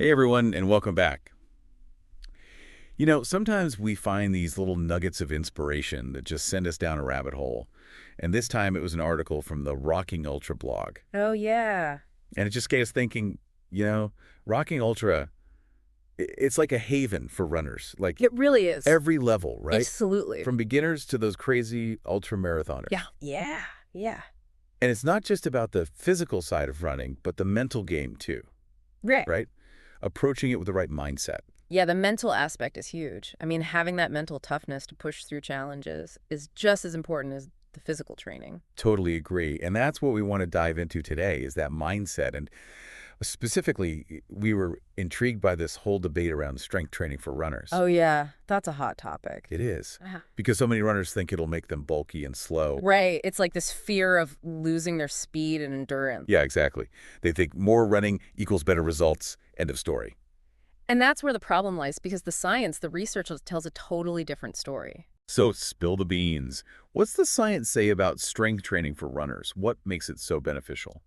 Hey everyone, and welcome back. Sometimes we find these little nuggets of inspiration that just send us down a rabbit hole. And this time it was an article from the Rocking Ultra blog. Oh, yeah. And it just got us thinking, you know, Rocking Ultra, it's like a haven for runners, like It really is. every level, right? Absolutely. From beginners to those crazy ultra Yeah. marathoners. Yeah. Yeah. And it's not just about the physical side of running, but the mental game too, Right. right? Approaching it with the right mindset. Yeah, the mental aspect is huge. I mean, having that mental toughness to push through challenges is just as important as the physical training. Totally agree. And that's what we want to dive into today is that mindset. And specifically, we were intrigued by this whole debate around strength training for runners. Oh, yeah. That's a hot topic. It is. Ah. Because so many runners think it'll make them bulky and slow. Right. It's like this fear of losing their speed and endurance. Yeah, exactly. They think more running equals better results. End of story. And that's where the problem lies because the science, the research tells a totally different story. So spill the beans. What's the science say about strength training for runners? What makes it so beneficial?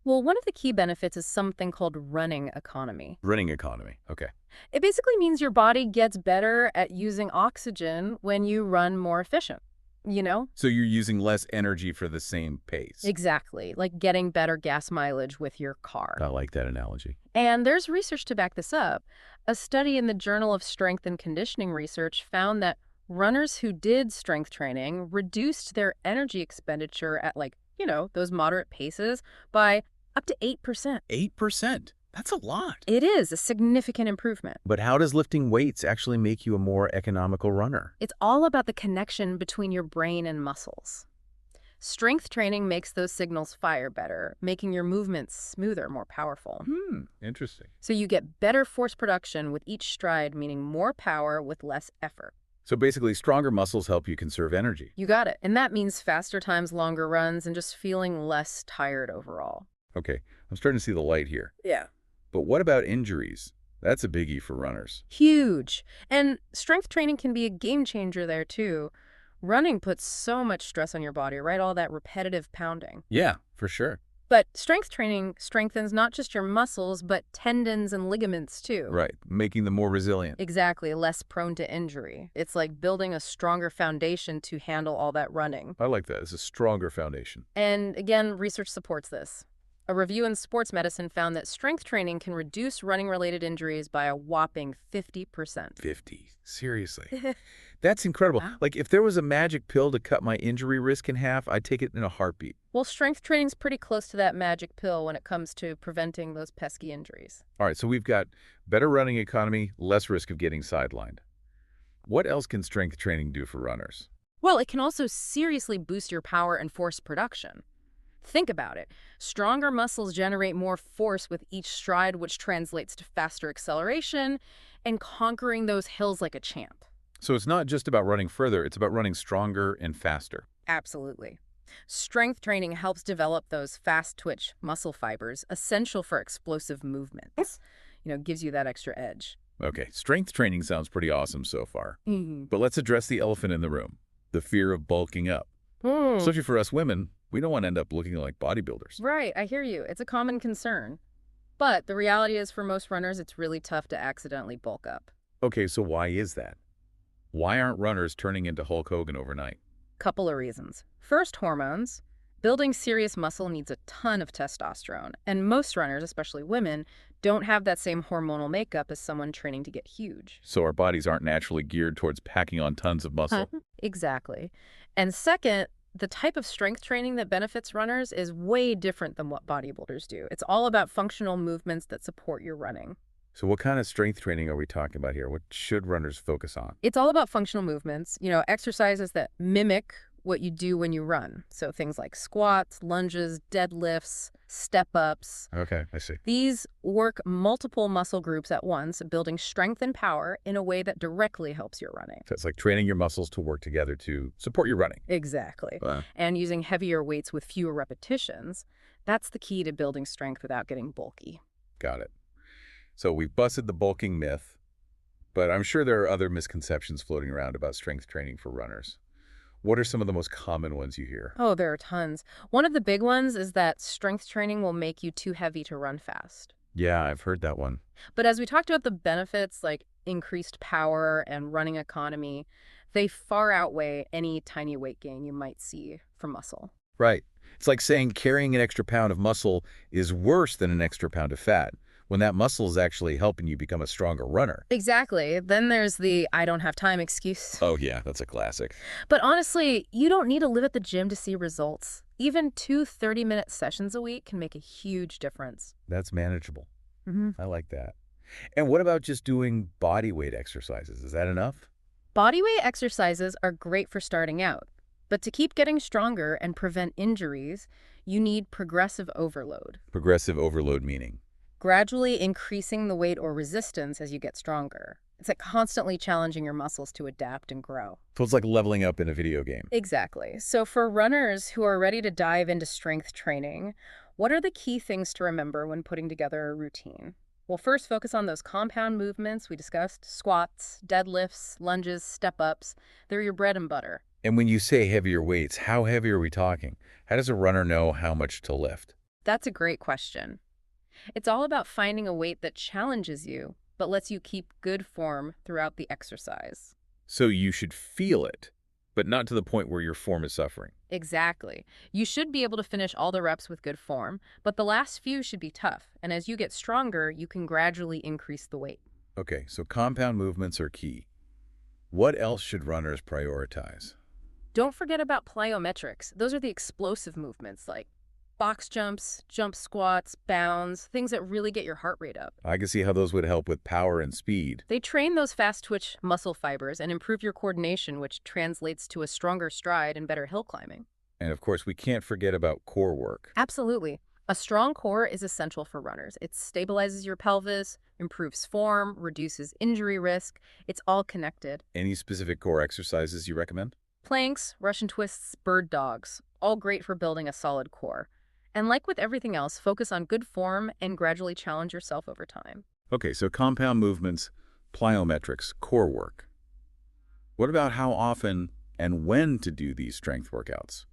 Well, one of the key benefits is something called running economy. Running economy. Okay. It basically means your body gets better at using oxygen when you run more efficient, you know? So you're using less energy for the same pace. Exactly, like getting better gas mileage with your car. I like that analogy. And there's research to back this up. A study in the Journal of Strength and Conditioning Research found that runners who did strength training reduced their energy expenditure at those moderate paces by up to 8%. 8%. That's a lot. It is a significant improvement. But how does lifting weights actually make you a more economical runner? It's all about the connection between your brain and muscles. Strength training makes those signals fire better, making your movements smoother, more powerful. Interesting. So you get better force production with each stride, meaning more power with less effort. So basically, stronger muscles help you conserve energy. You got it. And that means faster times, longer runs, and just feeling less tired overall. Okay, I'm starting to see the light here. Yeah. But what about injuries? That's a biggie for runners. Huge. And strength training can be a game changer there, too. Running puts so much stress on your body, right? All that repetitive pounding. Yeah, for sure. But strength training strengthens not just your muscles, but tendons and ligaments, too. Right, making them more resilient. Exactly, less prone to injury. It's like building a stronger foundation to handle all that running. I like that. It's a stronger foundation. And again, research supports this. A review in Sports Medicine found that strength training can reduce running-related injuries by a whopping 50%. 50. Seriously. That's incredible. Wow. Like, if there was a magic pill to cut my injury risk in half, I'd take it in a heartbeat. Well, strength training's pretty close to that magic pill when it comes to preventing those pesky injuries. All right, so we've got better running economy, less risk of getting sidelined. What else can strength training do for runners? Well, it can also seriously boost your power and force production. Think about it. Stronger muscles generate more force with each stride, which translates to faster acceleration and conquering those hills like a champ. So it's not just about running further, it's about running stronger and faster. Absolutely. Strength training helps develop those fast-twitch muscle fibers essential for explosive movements. Gives you that extra edge. Okay, strength training sounds pretty awesome so far. Mm-hmm. But let's address the elephant in the room, the fear of bulking up. Especially for us women, we don't want to end up looking like bodybuilders. Right, I hear you. It's a common concern. But the reality is for most runners, it's really tough to accidentally bulk up. Okay, so why is that? Why aren't runners turning into Hulk Hogan overnight? Couple of reasons. First, hormones. Building serious muscle needs a ton of testosterone, and most runners, especially women, don't have that same hormonal makeup as someone training to get huge. So our bodies aren't naturally geared towards packing on tons of muscle. Exactly. And second, the type of strength training that benefits runners is way different than what bodybuilders do. It's all about functional movements that support your running. So what kind of strength training are we talking about here? What should runners focus on? It's all about functional movements, exercises that mimic what you do when you run. So things like squats, lunges, deadlifts, step-ups. Okay, I see. These work multiple muscle groups at once, building strength and power in a way that directly helps your running. So it's like training your muscles to work together to support your running. Exactly. Wow. And using heavier weights with fewer repetitions. That's the key to building strength without getting bulky. Got it. So we've busted the bulking myth, but I'm sure there are other misconceptions floating around about strength training for runners. What are some of the most common ones you hear? Oh, there are tons. One of the big ones is that strength training will make you too heavy to run fast. Yeah, I've heard that one. But as we talked about the benefits like increased power and running economy, they far outweigh any tiny weight gain you might see from muscle. Right. It's like saying carrying an extra pound of muscle is worse than an extra pound of fat, when that muscle is actually helping you become a stronger runner. Exactly. Then there's the I don't have time excuse. Oh yeah, that's a classic. But honestly, you don't need to live at the gym to see results. Even two 30-minute sessions a week can make a huge difference. That's manageable. hmm I like that. And what about just doing body weight exercises? Is that enough? Bodyweight exercises are great for starting out. But to keep getting stronger and prevent injuries, you need progressive overload, Progressive overload meaning. gradually increasing the weight or resistance as you get stronger. It's like constantly challenging your muscles to adapt and grow. So it's like leveling up in a video game. Exactly. So for runners who are ready to dive into strength training, what are the key things to remember when putting together a routine? Well, first focus on those compound movements we discussed: squats, deadlifts, lunges, step-ups. They're your bread and butter. And when you say heavier weights, how heavy are we talking? How does a runner know how much to lift? That's a great question. It's all about finding a weight that challenges you, but lets you keep good form throughout the exercise. So you should feel it, but not to the point where your form is suffering. Exactly. You should be able to finish all the reps with good form, but the last few should be tough, and as you get stronger, you can gradually increase the weight. Okay, so compound movements are key. What else should runners prioritize? Don't forget about plyometrics. Those are the explosive movements like box jumps, jump squats, bounds, things that really get your heart rate up. I can see how those would help with power and speed. They train those fast twitch muscle fibers and improve your coordination, which translates to a stronger stride and better hill climbing. And of course, we can't forget about core work. Absolutely. A strong core is essential for runners. It stabilizes your pelvis, improves form, reduces injury risk. It's all connected. Any specific core exercises you recommend? Planks, Russian twists, bird dogs, all great for building a solid core. And like with everything else, focus on good form and gradually challenge yourself over time. Okay, so compound movements, plyometrics, core work. What about how often and when to do these strength workouts?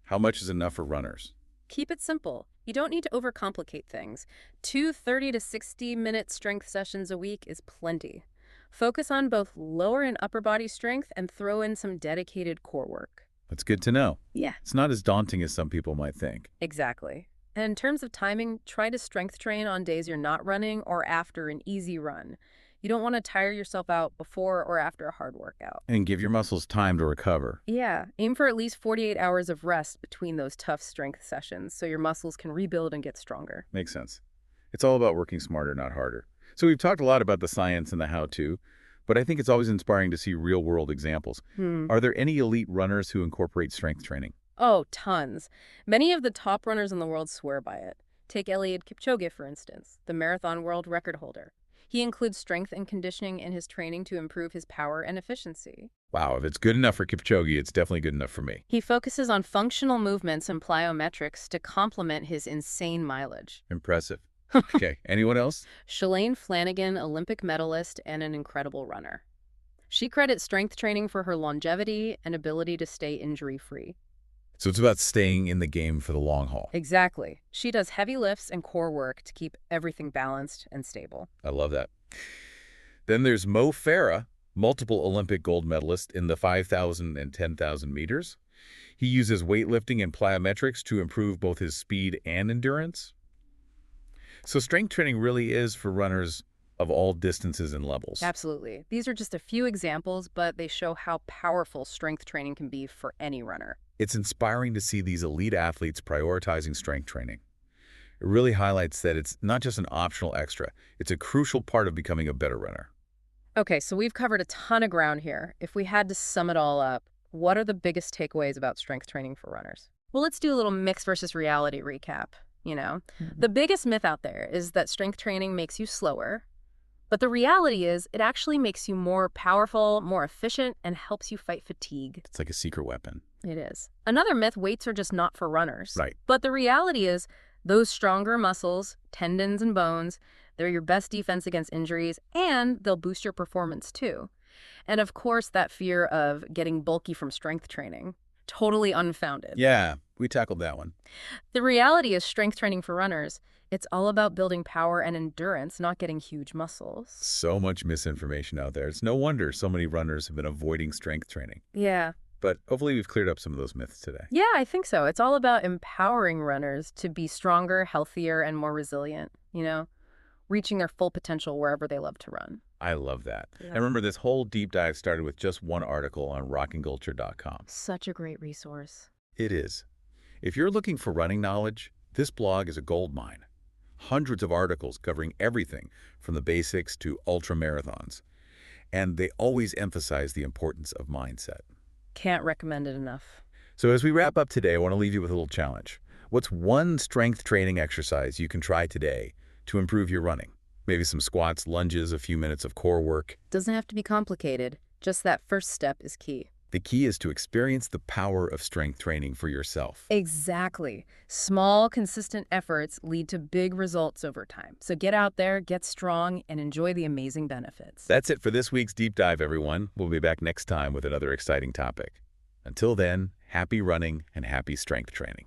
How much is enough for runners? Keep it simple. You don't need to overcomplicate things. Two 30 to 60-minute strength sessions a week is plenty. Focus on both lower and upper body strength and throw in some dedicated core work. That's good to know. Yeah. It's not as daunting as some people might think. Exactly. And in terms of timing, try to strength train on days you're not running or after an easy run. You don't want to tire yourself out before or after a hard workout. And give your muscles time to recover. Yeah, aim for at least 48 hours of rest between those tough strength sessions so your muscles can rebuild and get stronger. Makes sense. It's all about working smarter, not harder. So we've talked a lot about the science and the how-to, but I think it's always inspiring to see real-world examples. Are there any elite runners who incorporate strength training? Oh, tons. Many of the top runners in the world swear by it. Take Eliud Kipchoge, for instance, the marathon world record holder. He includes strength and conditioning in his training to improve his power and efficiency. Wow, if it's good enough for Kipchoge, it's definitely good enough for me. He focuses on functional movements and plyometrics to complement his insane mileage. Impressive. Okay, anyone else? Shalane Flanagan, Olympic medalist and an incredible runner. She credits strength training for her longevity and ability to stay injury-free. So it's about staying in the game for the long haul. Exactly. She does heavy lifts and core work to keep everything balanced and stable. I love that. Then there's Mo Farah, multiple Olympic gold medalist in the 5,000 and 10,000 meters. He uses weightlifting and plyometrics to improve both his speed and endurance. So strength training really is for runners of all distances and levels. Absolutely. These are just a few examples, but they show how powerful strength training can be for any runner. It's inspiring to see these elite athletes prioritizing strength training. It really highlights that it's not just an optional extra. It's a crucial part of becoming a better runner. Okay, so we've covered a ton of ground here. If we had to sum it all up, what are the biggest takeaways about strength training for runners? Well, let's do a little myth versus reality recap. The biggest myth out there is that strength training makes you slower. But the reality is it actually makes you more powerful, more efficient, and helps you fight fatigue. It's like a secret weapon. It is. Another myth, weights are just not for runners. Right. But the reality is those stronger muscles, tendons and bones, they're your best defense against injuries, and they'll boost your performance too. And of course, that fear of getting bulky from strength training, totally unfounded. Yeah, we tackled that one. The reality is strength training for runners, It's all about building power and endurance, not getting huge muscles. So much misinformation out there. It's no wonder so many runners have been avoiding strength training. Yeah. But hopefully we've cleared up some of those myths today. Yeah, I think so. It's all about empowering runners to be stronger, healthier, and more resilient, reaching their full potential wherever they love to run. I love that. Yeah. And remember, this whole deep dive started with just one article on rockandculture.com. Such a great resource. It is. If you're looking for running knowledge, this blog is a gold mine. Hundreds of articles covering everything from the basics to ultra marathons. And they always emphasize the importance of mindset. Can't recommend it enough. So as we wrap up today, I want to leave you with a little challenge. What's one strength training exercise you can try today to improve your running? Maybe some squats, lunges, a few minutes of core work. Doesn't have to be complicated. Just that first step is key. The key is to experience the power of strength training for yourself. Exactly. Small, consistent efforts lead to big results over time. So get out there, get strong, and enjoy the amazing benefits. That's it for this week's Deep Dive, everyone. We'll be back next time with another exciting topic. Until then, happy running and happy strength training.